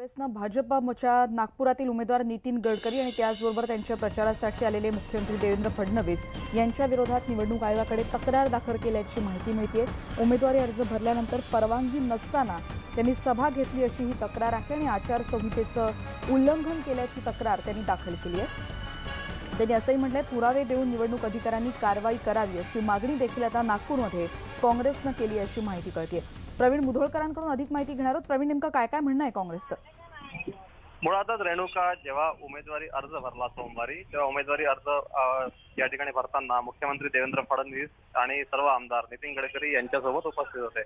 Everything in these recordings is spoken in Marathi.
काँग्रेसनं भाजपच्या नागपुरातील उमेदवार नितीन गडकरी आणि त्याचबरोबर त्यांच्या प्रचारासाठी आलेले मुख्यमंत्री देवेंद्र फडणवीस यांच्या विरोधात निवडणूक आयोगाकडे तक्रार दाखल केल्याची माहिती मिळते। उमेदवारी अर्ज भरल्यानंतर परवानगी नसताना त्यांनी सभा घेतली अशी ही तक्रार आहे आणि आचारसंहितेचं उल्लंघन केल्याची तक्रार त्यांनी दाखल केली आहे। त्यांनी असंही म्हटलंय, पुरावे देऊन निवडणूक अधिकाऱ्यांनी कारवाई करावी अशी मागणी देखील आता नागपूरमध्ये काँग्रेसनं केली अशी माहिती कळते। प्रवीण मुधोळकरांकडून अधिक माहिती घेणार आहोत। प्रवीण, नेमकं काय काय म्हणणं आहे काँग्रेसचं? मुळातच रेणुका, जेव्हा उमेदवारी अर्ज भरला सोमवारी, तेव्हा उमेदवारी अर्ज या ठिकाणी भरताना मुख्यमंत्री देवेंद्र फडणवीस आणि सर्व आमदार नितीन गडकरी यांच्यासोबत उपस्थित होते।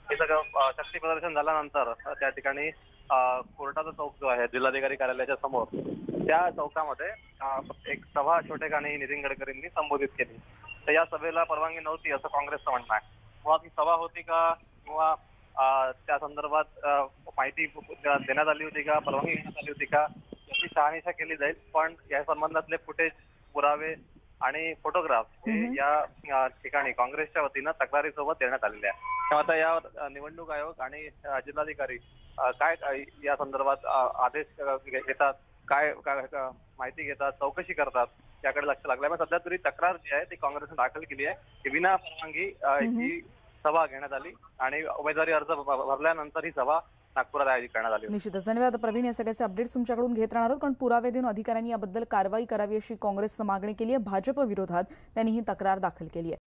हे सगळं शक्ती प्रदर्शन झाल्यानंतर त्या ठिकाणी कोर्टाचा चौक जो आहे जिल्हाधिकारी कार्यालयाच्या समोर, त्या चौकामध्ये एक सभा छोटेखानी नितीन गडकरींनी संबोधित केली। तर या सभेला परवानगी नव्हती असं काँग्रेसचं म्हणणं आहे। मुळात ही सभा होती का किंवा त्या संदर्भात माहिती देण्यात आली होती का, परवानगी घेण्यात आली होती का, याची शहानिशा केली जाईल। पण या संबंधातले फुटेज, पुरावे आणि फोटोग्राफ हे या ठिकाणी काँग्रेसच्या वतीनं तक्रारीसोबत देण्यात आलेले आहे। तेव्हा आता यावर निवडणूक आयोग आणि जिल्हाधिकारी काय या संदर्भात आदेश घेतात, काय माहिती घेतात, चौकशी करतात, याकडे लक्ष लागलंय। पण सध्या तरी तक्रार जी आहे ती काँग्रेसने दाखल केली आहे की विना परवानगी ही सभा घेण्यात आली आणि उमेदवारी अर्ज भरल्यानंतर ही सभा नागपुरात आयोजित करण्यात आली। निश्चितच धन्यवाद प्रवीण। या सगळ्याचे अपडेट्स तुमच्याकडून घेत राहणार आहोत, कारण पुरावे देऊन अधिकाऱ्यांनी याबद्दल कारवाई करावी अशी काँग्रेसनं मागणी केली आहे। भाजप विरोधात त्यांनी ही तक्रार दाखल केली आहे।